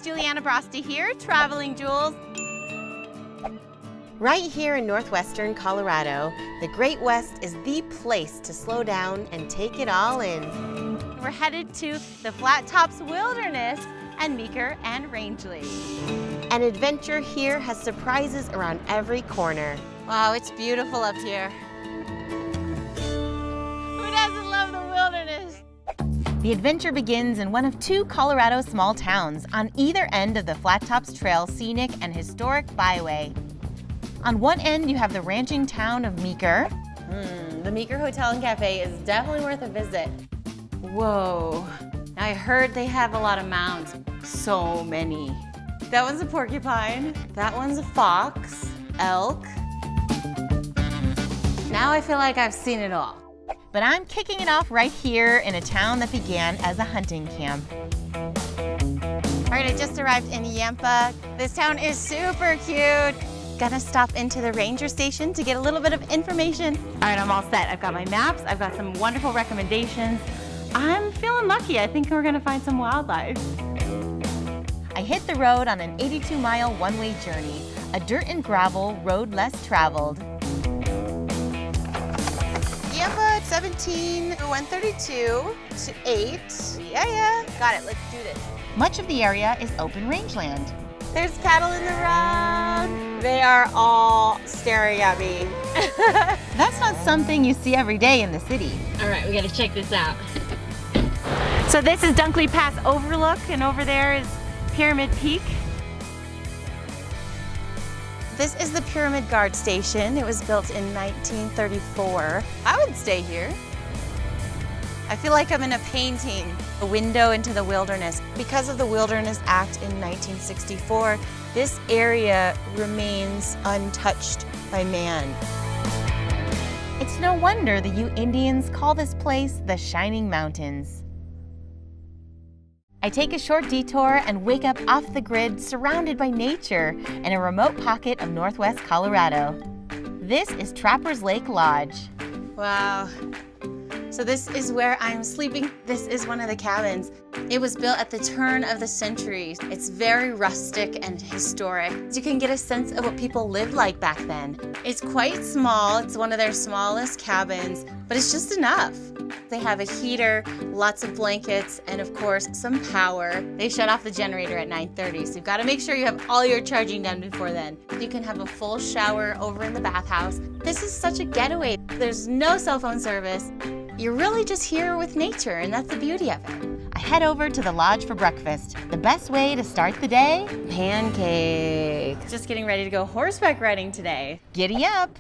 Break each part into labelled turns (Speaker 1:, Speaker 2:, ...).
Speaker 1: Juliana Brosti here, Traveling Jules.
Speaker 2: Right here in northwestern Colorado, the Great West is the place to slow down and take it all in.
Speaker 1: We're headed to the Flat Tops Wilderness and Meeker and Rangeley.
Speaker 2: An adventure here has surprises around every corner.
Speaker 1: Wow, it's beautiful up here. Who doesn't love the wilderness?
Speaker 3: The adventure begins in one of two Colorado small towns on either end of the Flat Tops Trail, Scenic and historic Byway. On one end, you have the ranching town of Meeker.
Speaker 2: The Meeker Hotel and Cafe is definitely worth a visit.
Speaker 1: Whoa, I heard they have a lot of mounds. So many. That one's a porcupine. That one's a fox, elk. Now I feel like I've seen it all.
Speaker 3: But I'm kicking it off right here in a town that began as a hunting camp.
Speaker 1: All right, I just arrived in Yampa. This town is super cute. Gonna stop into the ranger station to get a little bit of information. All right, I'm all set. I've got my maps. I've got some wonderful recommendations. I'm feeling lucky. I think we're gonna find some wildlife.
Speaker 3: I hit the road on an 82-mile one-way journey, a dirt and gravel road less traveled.
Speaker 1: Yampa 17, 132 to 8. Yeah, got it. Let's do this.
Speaker 3: Much of the area is open rangeland.
Speaker 1: There's cattle in the road. They are all staring at me.
Speaker 3: That's not something you see every day in the city.
Speaker 1: All right, we gotta check this out. So this is Dunkley Pass Overlook, and over there is Pyramid Peak. This is the Pyramid Guard Station. It was built in 1934. I would stay here. I feel like I'm in a painting, a window into the wilderness. Because of the Wilderness Act in 1964, this area remains untouched by man.
Speaker 3: It's no wonder the Ute Indians call this place the Shining Mountains. I take a short detour and wake up off the grid, surrounded by nature in a remote pocket of northwest Colorado. This is Trappers Lake Lodge.
Speaker 1: Wow. So this is where I'm sleeping. This is one of the cabins. It was built at the turn of the century. It's very rustic and historic. You can get a sense of what people lived like back then. It's quite small. It's one of their smallest cabins, but it's just enough. They have a heater, lots of blankets, and of course, some power. They shut off the generator at 9:30, so you've got to make sure you have all your charging done before then. You can have a full shower over in the bathhouse. This is such a getaway. There's no cell phone service. You're really just here with nature, and that's the beauty of it.
Speaker 3: I head over to the lodge for breakfast. The best way to start the day?
Speaker 1: Pancake. Just getting ready to go horseback riding today.
Speaker 3: Giddy up!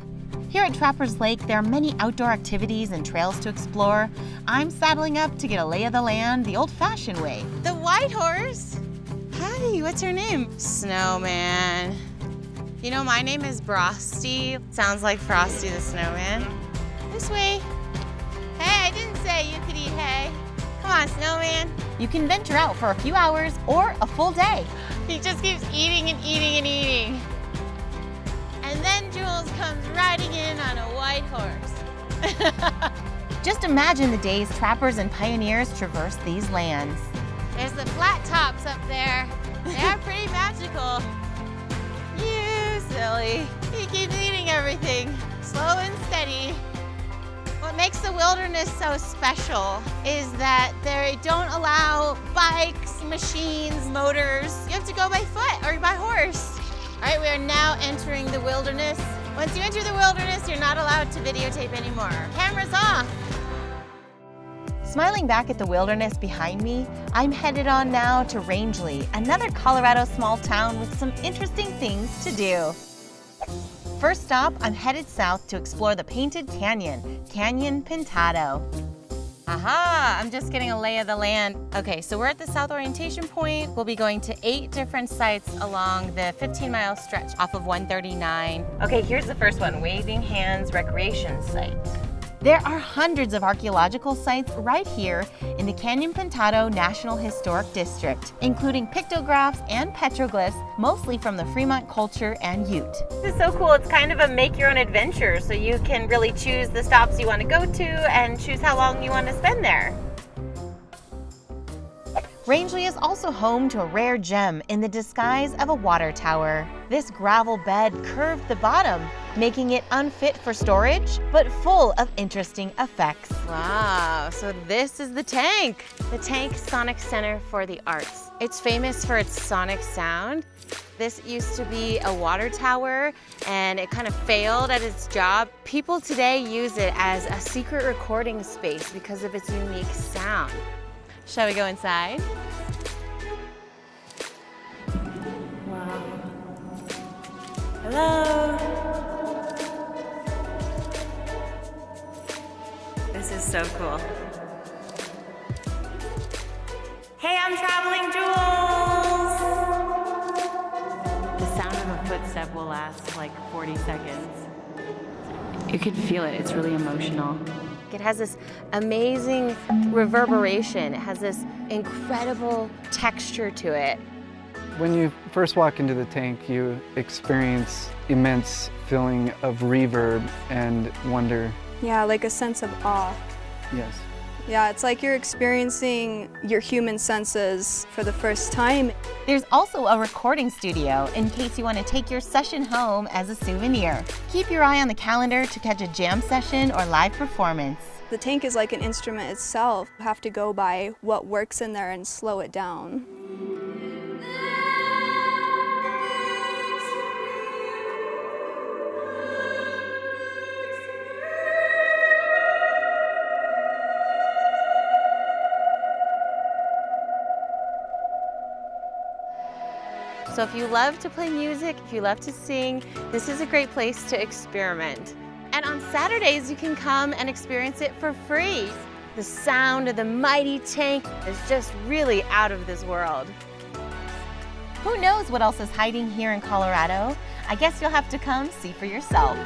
Speaker 3: Here at Trappers Lake, there are many outdoor activities and trails to explore. I'm saddling up to get a lay of the land the old-fashioned way.
Speaker 1: The white horse? Hi, what's your name? Snowman. You know, my name is Brosti. Sounds like Frosty the Snowman. This way. Hey, I didn't say you could eat hay. Come on, Snowman.
Speaker 3: You can venture out for a few hours or a full day.
Speaker 1: He just keeps eating and eating and eating. And then Jules comes riding in on a white horse.
Speaker 3: Just imagine the days trappers and pioneers traversed these lands.
Speaker 1: There's the flat tops up there. They're pretty magical. You silly. He keeps eating everything, slow and steady. What makes the wilderness so special is that they don't allow bikes, machines, motors. You have to go by foot or by horse. All right, we are now entering the wilderness. Once you enter the wilderness, you're not allowed to videotape anymore. Camera's off.
Speaker 3: Smiling back at the wilderness behind me, I'm headed on now to Rangeley, another Colorado small town with some interesting things to do. First stop, I'm headed south to explore the Painted Canyon, Canyon Pintado.
Speaker 1: Aha, I'm just getting a lay of the land. Okay, so we're at the south orientation point. We'll be going to 8 different sites along the 15-mile stretch off of 139. Okay, here's the first one, Waving Hands Recreation Site.
Speaker 3: There are hundreds of archaeological sites right here in the Canyon Pintado National Historic District, including pictographs and petroglyphs, mostly from the Fremont culture and Ute.
Speaker 1: This is so cool. It's kind of a make-your-own adventure, so you can really choose the stops you want to go to and choose how long you want to spend there.
Speaker 3: Rangeley is also home to a rare gem in the disguise of a water tower. This gravel bed curved the bottom, making it unfit for storage, but full of interesting effects.
Speaker 2: Wow, so this is the tank. The Tank Sonic Center for the Arts. It's famous for its sonic sound. This used to be a water tower and it kind of failed at its job. People today use it as a secret recording space because of its unique sound. Shall we go inside?
Speaker 1: Wow. Hello. This is so cool. Hey, I'm Traveling Jules! The sound of a footstep will last like 40 seconds. You could feel it, it's really emotional.
Speaker 2: It has this amazing reverberation. It has this incredible texture to it.
Speaker 4: When you first walk into the tank, you experience immense feeling of reverb and wonder.
Speaker 5: Yeah, like a sense of awe.
Speaker 4: Yes.
Speaker 5: Yeah, it's like you're experiencing your human senses for the first time.
Speaker 3: There's also a recording studio in case you want to take your session home as a souvenir. Keep your eye on the calendar to catch a jam session or live performance.
Speaker 5: The tank is like an instrument itself. You have to go by what works in there and slow it down.
Speaker 2: So if you love to play music, if you love to sing, this is a great place to experiment. And on Saturdays, you can come and experience it for free. The sound of the mighty tank is just really out of this world.
Speaker 3: Who knows what else is hiding here in Colorado? I guess you'll have to come see for yourself.